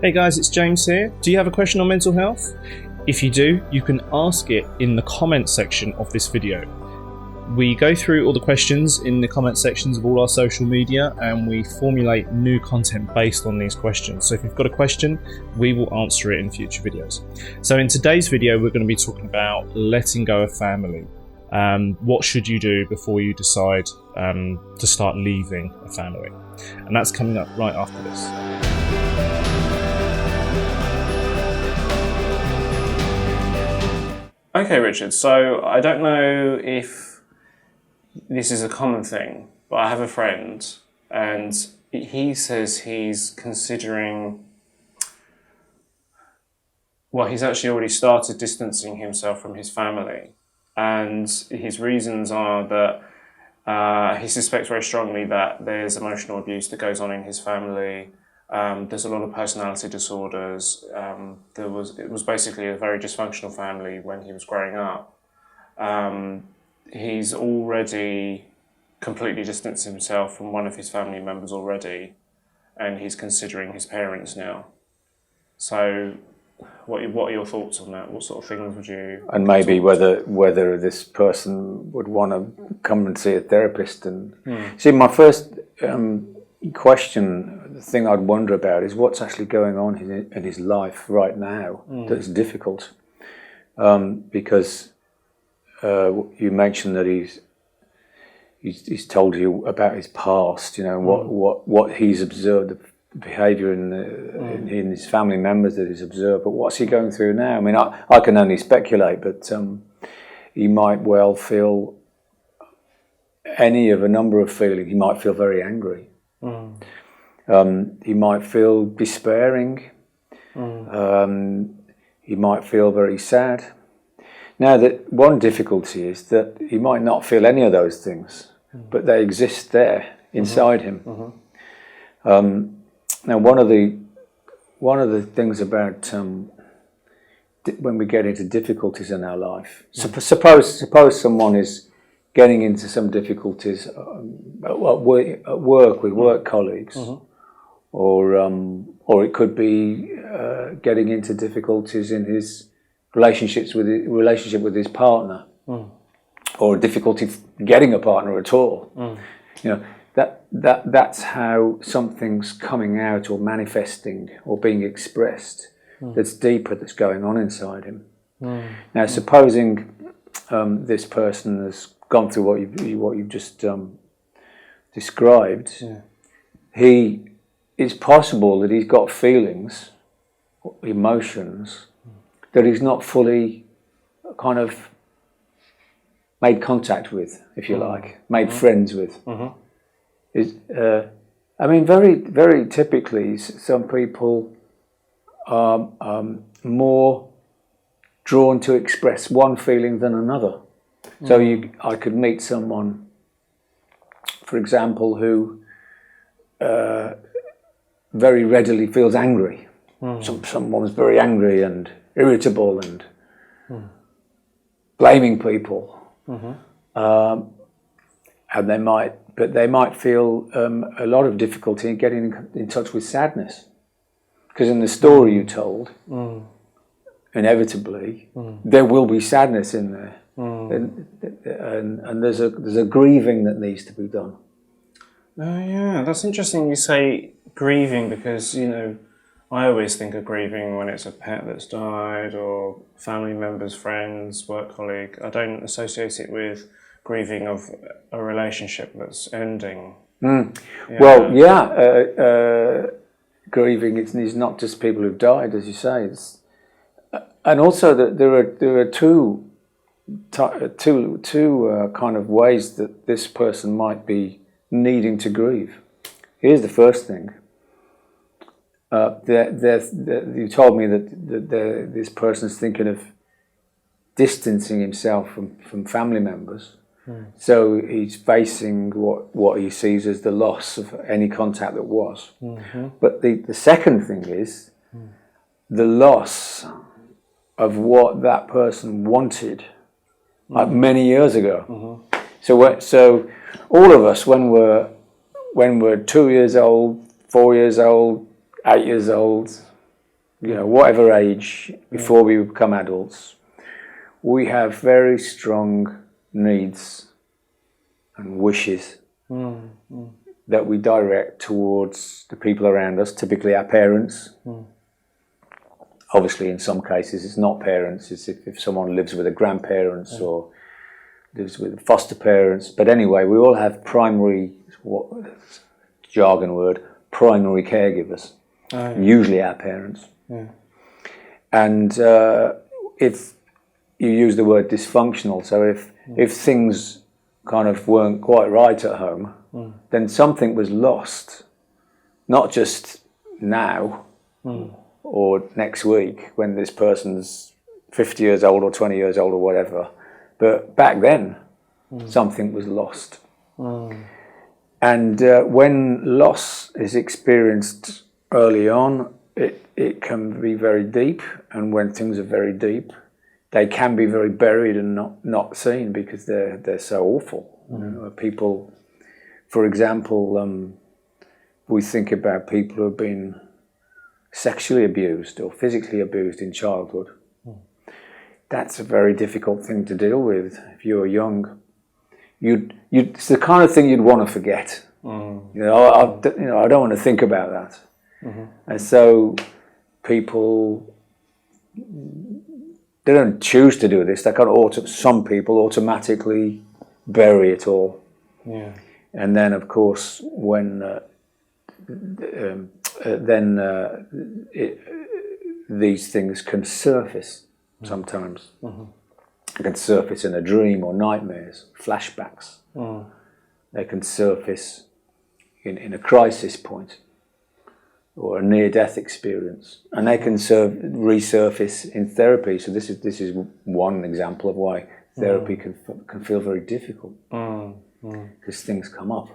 Hey guys, it's James here. Do you have a question on mental health? If you do, you can ask it in the comment section of this video. We go through all the questions in the comment sections of all our social media and we formulate new content based on these questions. So if you've got a question, we will answer it in future videos. So in today's video, we're going to be talking about letting go of family. What should you do before you decide to start leaving a family? And that's coming up right after this. Okay, Richard, so I don't know if this is a common thing, but I have a friend and he says he's considering, well, he's actually already started distancing himself from his family. And his reasons are that he suspects very strongly that there's emotional abuse that goes on in his family. There's a lot of personality disorders. It was basically a very dysfunctional family when he was growing up. He's already completely distanced himself from one of his family members already, and he's considering his parents now. So what are your thoughts on that? What sort of things would you... And maybe whether this person would want to come and see a therapist. And see, my first question, the thing I'd wonder about is what's actually going on in his life right now that's difficult. Because you mentioned that he's told you about his past, you know, what he's observed, the behaviour in his family members that he's observed. But what's he going through now? I mean, I can only speculate, but he might well feel any of a number of feelings. He might feel very angry. He might feel despairing. He might feel very sad. Now, that one difficulty is that he might not feel any of those things, but they exist there inside him. Now, one of the things about when we get into difficulties in our life, suppose someone is getting into some difficulties at work with work colleagues, or it could be getting into difficulties in his relationship with his partner, or difficulty getting a partner at all. You know, that's how something's coming out or manifesting or being expressed that's deeper, that's going on inside him. Now, supposing this person has gone through what you've just described, it's possible that he's got feelings, emotions that he's not fully kind of made contact with, if you like, made friends with. I mean, very, very typically, some people are more drawn to express one feeling than another. So I could meet someone, for example, who very readily feels angry. Someone's very angry and irritable and blaming people, and they might feel a lot of difficulty in getting in touch with sadness, because in the story you told, inevitably there will be sadness in there, and there's a grieving that needs to be done. Oh yeah, that's interesting you say grieving, because you know I always think of grieving when it's a pet that's died or family members, friends, work colleague. I don't associate it with grieving of a relationship that's ending. Well, grieving is not just people who've died, as you say. And also that there are two kind of ways that this person might be needing to grieve. Here's the first thing. You told me that this person's thinking of distancing himself from family members. So he's facing what he sees as the loss of any contact that was. But the second thing is the loss of what that person wanted many years ago. So all of us, when we're 2 years old, 4 years old, 8 years old, you know, whatever age, before we become adults, we have very strong needs and wishes that we direct towards the people around us, typically our parents. Obviously, in some cases, it's not parents. It's if someone lives with a grandparents or lives with foster parents. But anyway, we all have primary, what jargon word, primary caregivers, usually our parents. And if you use the word dysfunctional, so if things kind of weren't quite right at home, then something was lost, not just now or next week when this person's 50 years old or 20 years old or whatever, but back then something was lost. And when loss is experienced early on, it can be very deep, and when things are very deep, they can be very buried and not seen because they're so awful. You know, people, for example, we think about people who have been sexually abused or physically abused in childhood. That's a very difficult thing to deal with if you're young. It's the kind of thing you'd want to forget. You know, I don't want to think about that. And so people, they don't choose to do this. They kind of some people automatically bury it all. And then, of course, when these things can surface sometimes. They can surface in a dream or nightmares, flashbacks. They can surface in a crisis point or a near-death experience, and they can resurface in therapy. So this is one example of why therapy can feel very difficult, because things come up.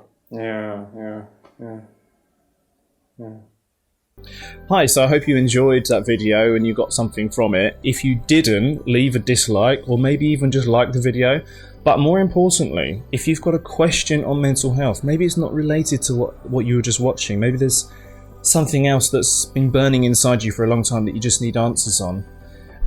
Hi, so I hope you enjoyed that video and you got something from it. If you didn't, leave a dislike or maybe even just like the video. But more importantly, if you've got a question on mental health, maybe it's not related to what you were just watching, maybe there's something else that's been burning inside you for a long time that you just need answers on,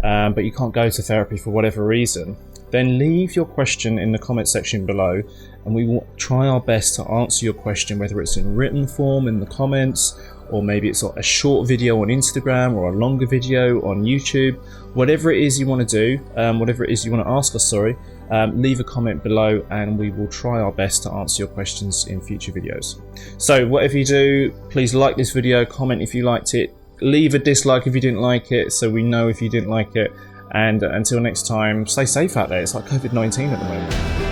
but you can't go to therapy for whatever reason, then leave your question in the comment section below and we will try our best to answer your question, whether it's in written form in the comments, or maybe it's a short video on Instagram or a longer video on YouTube. Whatever it is you want to do, whatever it is you want to ask us, leave a comment below and we will try our best to answer your questions in future videos. So whatever you do, please like this video, comment if you liked it, leave a dislike if you didn't like it so we know if you didn't like it, and until next time, stay safe out there. It's like COVID-19 at the moment.